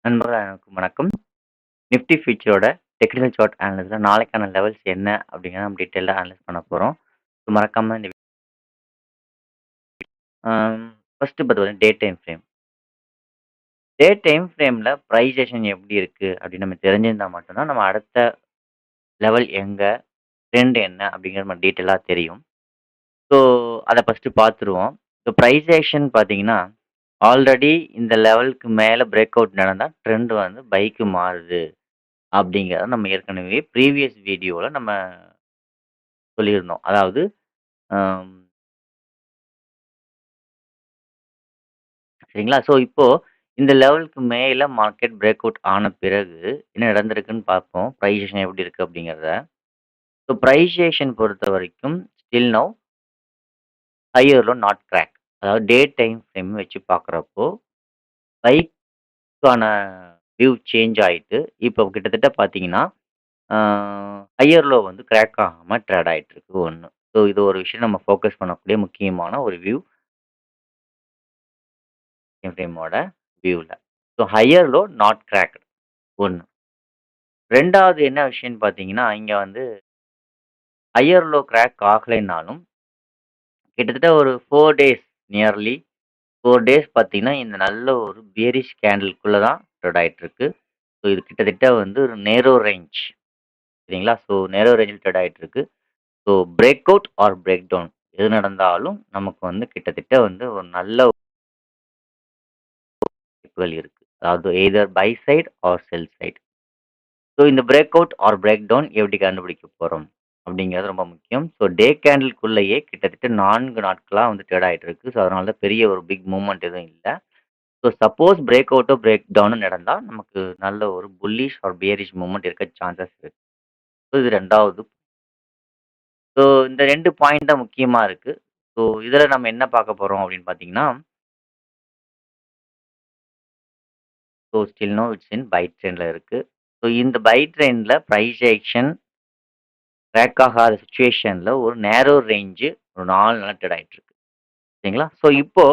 நண்பர்கள் அனைவருக்கும் வணக்கம். நிஃப்டி ஃபியூச்சரோட டெக்னிக்கல் சார்ட் அனாலிசிஸ்ல நாளைக்கான லெவல்ஸ் என்ன அப்படிங்கிறத நம்ம டீட்டெயிலா அனலைஸ் பண்ண போறோம். ஸோ மறக்காம இந்த ஃபர்ஸ்ட்டு பார்த்தீங்கன்னா day time frame. Day time ஃப்ரேம்ல பிரைஸேஷன் எப்படி இருக்கு அப்படின்னு நம்ம தெரிஞ்சிருந்தா மட்டும் தான் நம்ம அடுத்த லெவல் எங்க, ட்ரெண்ட் என்ன அப்படிங்கிறது நம்ம டீட்டெயிலா தெரியும். ஸோ அத ஃபர்ஸ்ட்டு பார்த்துருவோம். ஸோ பிரைஸேஷன் பார்த்தீங்கன்னா, ஆல்ரெடி இந்த லெவலுக்கு மேல பிரேக் அவுட் நடந்தா ட்ரெண்ட் வந்து பைக்கு மாறுது அப்படிங்கிறத நம்ம ஏற்கனவே ப்ரீவியஸ் வீடியோல நம்ம சொல்லியிருந்தோம். அதாவது அம் சரிங்களா? ஸோ இப்போ இந்த லெவலுக்கு மேல மார்க்கெட் பிரேக் அவுட் ஆன பிறகு என்ன நடந்திருக்குன்னு பார்ப்போம். பிரைஸேஷன் எப்படி இருக்கு அப்படிங்கிறத. ஸோ பிரைஸேஷன் பொறுத்தவரைக்கும் still now higher low not crack. அதாவது டே டைம் ஃப்ரேம் வச்சு பார்க்குறப்போ பைக்கான வியூ சேஞ்ச் ஆயிட்டு, இப்போ கிட்டத்தட்ட பார்த்தீங்கன்னா, ஆ ஹையர் லோ வந்து கிராக் ஆகாம ட்ரேட் ஆயிட்டு இருக்கு 1. ஸோ இது ஒரு விஷயம் நம்ம ஃபோக்கஸ் பண்ணக்கூடிய முக்கியமான ஒரு வியூ ஃப்ரேமோட வியூல. So higher low not cracked 1. 2வது என்ன விஷயம்னு பார்த்தீங்கன்னா, இங்க வந்து ஹையர் லோ கிராக் ஆகலைன்னாலும், கிட்டத்தட்ட ஒரு 4 டேஸ் நியர்லி 4 டேஸ் பார்த்தீங்கன்னா, இந்த நல்ல ஒரு பியரிஷ் கேண்டில்குள்ள தான் ட்ரேட் ஆயிட்டு இருக்கு. ஸோ இது கிட்டத்தட்ட வந்து ஒரு நேரோ ரேஞ்ச் சரிங்களா? ஸோ நேரோ ரேஞ்சில ட்ரேட் ஆயிட்டு இருக்கு. So break out or break down எது நடந்தாலும் நமக்கு வந்து கிட்டத்தட்ட வந்து ஒரு நல்ல வாய்ப்புகள் இருக்கு. அதாவது either buy side or sell side. So இந்த break out or break down எப்படி கண்டுபிடிக்க போறோம்? அப்படிங்கிறது ரொம்ப முக்கியம். ஸோ டே கேண்டில்குள்ளேயே கிட்டத்தட்ட 4 நாட்களா வந்து ட்ரேட் ஆயிட்டு இருக்கு. ஸோ அதனால தான் பெரிய ஒரு பிக் மூவ்மெண்ட் எதுவும் இல்ல. ஸோ சப்போஸ் பிரேக் அவுட்டோ, பிரேக் டவுனோ நடந்தா நமக்கு நல்ல ஒரு புல்லிஷ் ஆர் பியரிஷ் மூவ்மெண்ட் இருக்க சான்சஸ் இருக்கு. ஸோ இது 2வது. ஸோ இந்த 2 பாயிண்ட் தான் முக்கியமா இருக்கு. ஸோ இதுல நம்ம என்ன பார்க்க போறோம் அப்படின்னு பார்த்தீங்கன்னா, so still no it's in buy ட்ரெண்ட்ல இருக்கு. ஸோ இந்த பை ட்ரெண்ட்ல பிரைஸ் ஆக்ஷன் கிராக் ஆகாத சிச்சுவேஷன்ல ஒரு நேரோ ரேஞ்சு ஒரு 4 நாளா ட்ரேட் ஆயிட்டு இருக்கு. சரிங்களா? ஸோ இப்போ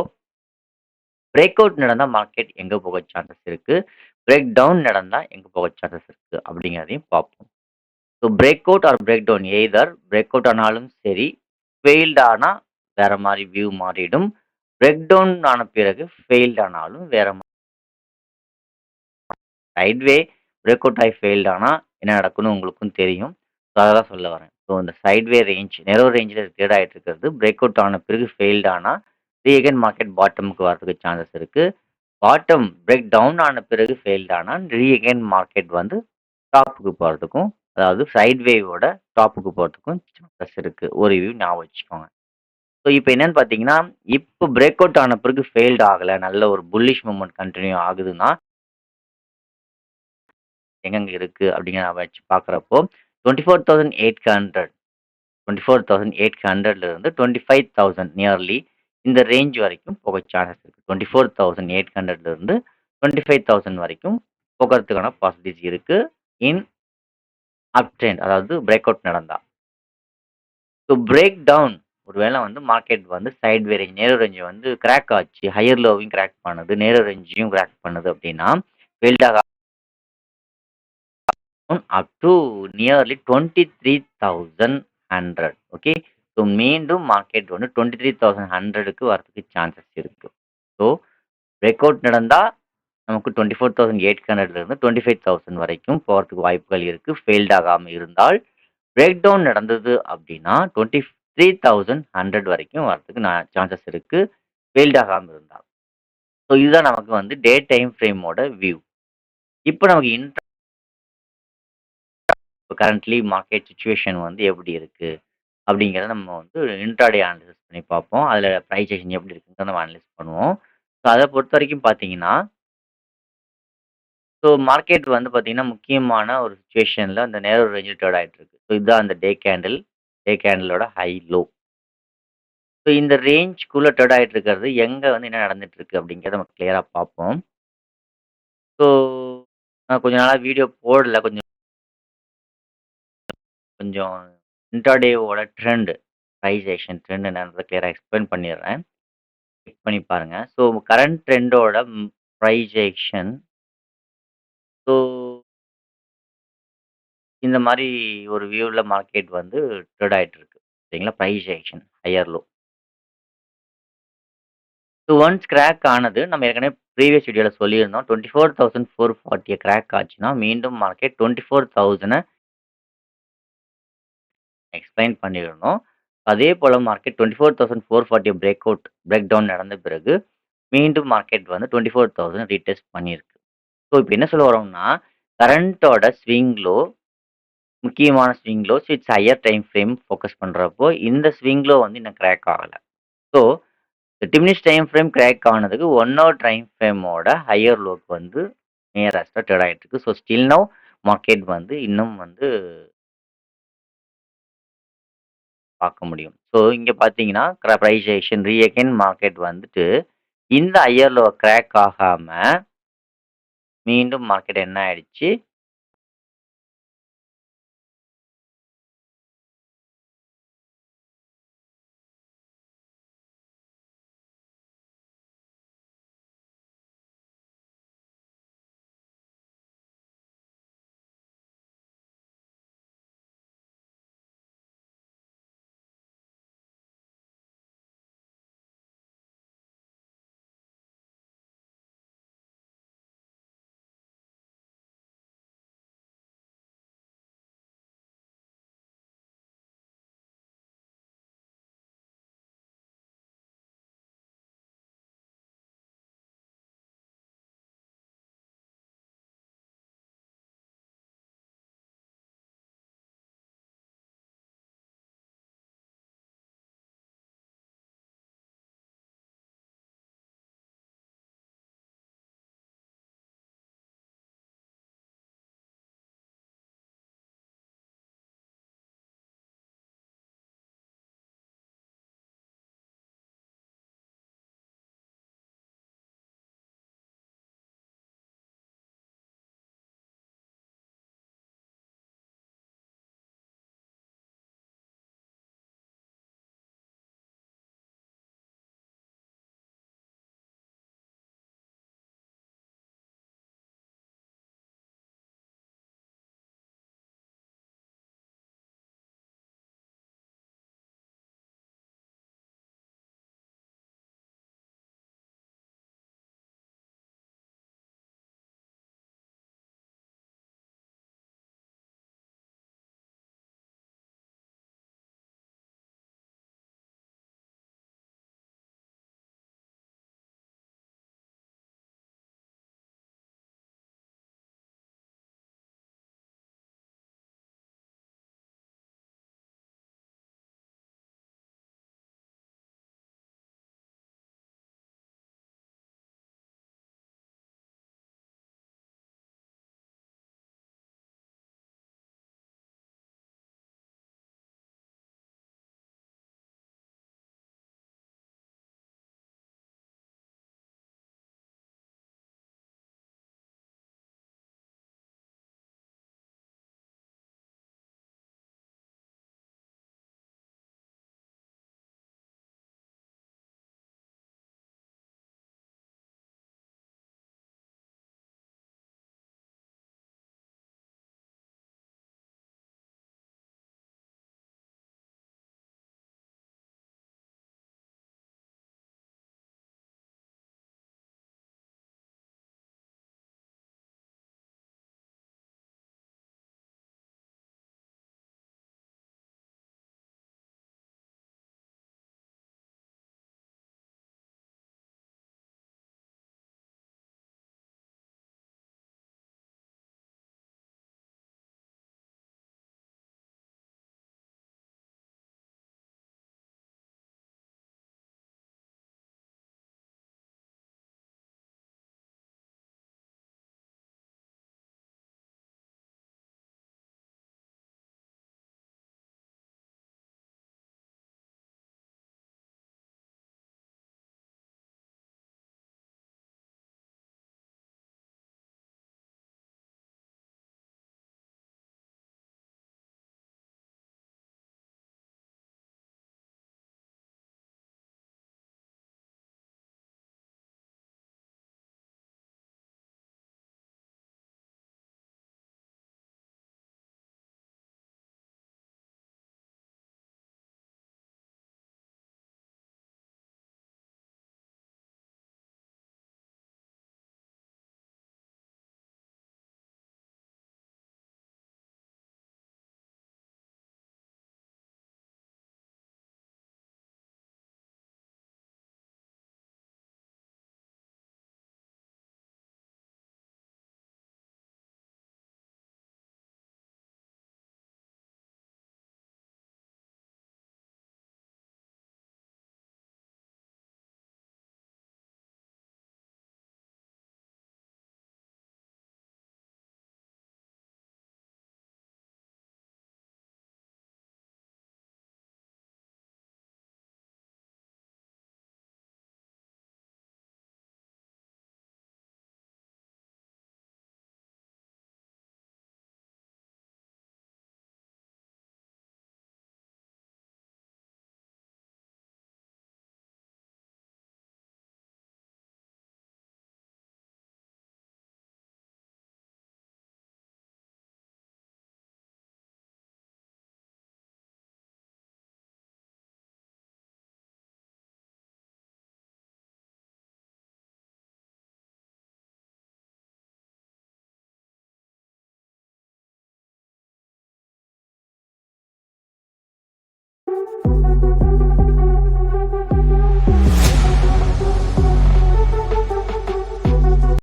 பிரேக் அவுட் நடந்தா மார்க்கெட் எங்க போக சான்சஸ் இருக்கு? பிரேக் டவுன் நடந்தா எங்க போக சான்சஸ் இருக்கு? அப்படிங்கிறதையும் பார்ப்போம். So break out or break down either break out ஆனாலும் சரி, ஃபெயில்ட் ஆனா வேற மாரி வியூ மாறிடும். பிரேக் டவுன் ஆன பிறகு ஃபெயில்ட் ஆனாலும் வேற சைட்வே பிரேக் அவுட் ஆயி ஃபெயில்ட் ஆனா என்ன நடக்கும்னு உங்களுக்கும் தெரியும். ஸோ அத தான் சொல்ல வரேன். ஸோ இந்த சைட்வே ரேஞ்ச் நேரோ ரேஞ்சில ட்ரேட் ஆயிட்டு இருக்கிறது. பிரேக் அவுட் ஆன பிறகு ஃபெயில்ட் ஆனா, அகைன் மார்க்கெட் பாட்டமுக்கு வரதுக்கு சான்சஸ் இருக்கு. பாட்டம் பிரேக் டவுன் ஆன பிறகு ஃபெயில்ட் ஆனா, அகைன் மார்க்கெட் வந்து டாப்புக்கு போறதுக்கும், அதாவது சைட்வேவோட டாப்புக்கு போறதுக்கும் சான்சஸ் இருக்கு. ஒரு வியூ ஞாபகம் வச்சுக்கோங்க. ஸோ இப்ப என்னன்னு பார்த்தீங்கன்னா, இப்ப பிரேக் அவுட் ஆன பிறகு ஃபெயில்ட் ஆகல. நல்ல ஒரு புல்லிஷ் மூவ்மெண்ட் கன்டின்யூ ஆகுதுன்னா எங்கெங்க இருக்கு அப்படிங்கிறத வச்சு பார்க்குறப்போ 24,800 24,800ல இருந்து 25,000 நியர்லி இந்த ரேஞ்ச் வரைக்கும் போக சான்சஸ் இருக்கு. 24,800ல இருந்து 25,000 வரைக்கும் போகறதுக்கான பாசிபிலிட்டிஸ் இருக்கு. இன் அப் ட்ரெண்ட் அதாவது பிரேக் அவுட் நடந்தா. ஸோ பிரேக் டவுன் ஒருவேளை வந்து மார்க்கெட் வந்து சைட்வே ரேஞ்ச் நேரோ ரேஞ்ச் வந்து கிராக் ஆச்சு. ஹையர் லோவையும் கிராக் பண்ணுது. நேரோ ரேஞ்சையும் கிராக் பண்ணுது அப்படின்னா, failed up to nearly 23,100 okay. So மீண்டும் மார்க்கெட் வந்து 23,100க்கு வரதுக்கு சான்சஸ் இருக்கு. ஸோ பிரேக் அவுட் நடந்தா நமக்கு 24,800ல இருந்து 25,000 வரைக்கும் போறதுக்கு வாய்ப்புகள் இருக்கு. ஃபெயில்ட் ஆகாம இருந்தால். பிரேக் டவுன் நடந்தது அப்படின்னா 23,100 வரைக்கும் வரதுக்கு சான்சஸ் இருக்கு. ஃபெயில்ட் ஆகாம இருந்தா. ஸோ இதுதான் நமக்கு வந்து டே டைம் ஃப்ரேமோட வியூ. இப்போ நமக்கு இப்போ கரண்ட்லி மார்க்கெட் சிச்சுவேஷன் வந்து எப்படி இருக்கு? அப்படிங்கிறத நம்ம வந்து இன்ட்ராடே அனலைசிஸ் பண்ணி பார்ப்போம். அதில பிரைஸ் ஆக்ஷன் எப்படி இருக்குங்கிறத நம்ம அனலைஸ் பண்ணுவோம். ஸோ அத பொறுத்தவரைக்கும் பார்த்தீங்கன்னா, ஸோ மார்க்கெட் வந்து பார்த்தீங்கன்னா, முக்கியமான ஒரு சிச்சுவேஷன்ல அந்த நேரோ ரேஞ்சில ட்ரேட் ஆயிட்டு இருக்கு. ஸோ இதுதான் அந்த டே கேண்டிலோட ஹை, லோ. ஸோ இந்த ரேஞ்ச்குள்ள ட்ரேட் ஆயிட்டு இருக்கிறது எங்க வந்து என்ன நடந்துட்டு இருக்கு அப்படிங்கிறத நம்ம கிளியரா பார்ப்போம். ஸோ நான் கொஞ்ச நாளா வீடியோ போடல. கொஞ்சம் கொஞ்சம் இன்ட்ராடேவோட ட்ரெண்ட், பிரைஸ் ஆக்ஷன் ட்ரெண்ட் என்னன்றத கிளியரா எக்ஸ்பிளைன் பண்ணிடுறேன். செக் பண்ணி பாருங்க. ஸோ கரண்ட் ட்ரெண்டோட பிரைஸ் ஆக்ஷன் ஸோ இந்த மாரி ஒரு வியூல மார்க்கெட் வந்து ட்ரேட் ஆயிட்டு இருக்கு. சரிங்களா? Price action higher, low. So once crack ஆனது நம்ம ஏற்கனவே ப்ரீவியஸ் வீடியோல சொல்லியிருந்தோம். 24,440 கிராக் ஆச்சுன்னா, மீண்டும் மார்க்கெட் 24,000 எக்ஸ்பிளைன் பண்ணியிருந்தோம். அதே போல மார்க்கெட் 24,440 பிரேக் டவுன் நடந்த பிறகு, மீண்டும் மார்க்கெட் வந்து 24,000 ரீடெஸ்ட் பண்ணியிருக்கு. ஸோ இப்ப என்ன சொல்ல வரோம்னா, கரண்ட்டோட ஸ்விங் லோ, முக்கியமான swing low, it's higher time frame focus பண்றப்போ, இந்த ஸ்விங் லோ வந்து இன்னும் கிராக் ஆகல. So 30 minutes time frame crack ஆனதுக்கு 1 ஹவர் டைம் ஃப்ரேமோட ஹையர் லோக்கு வந்து நியரஸ்ட்டா ட்ரேட் ஆயிட்டு இருக்கு. ஸோ ஸ்டில் நவ் மார்க்கெட் வந்து இன்னும் வந்து பார்க்க முடியும். ஸோ இங்க பார்த்தீங்கன்னா, பிரைஸ் ஆக்ஷன் அகைன் மார்க்கெட் வந்துட்டு இந்த ஹையர் லோவ கிராக் ஆகாம மீண்டும் மார்க்கெட் என்ன ஆயிடுச்சு?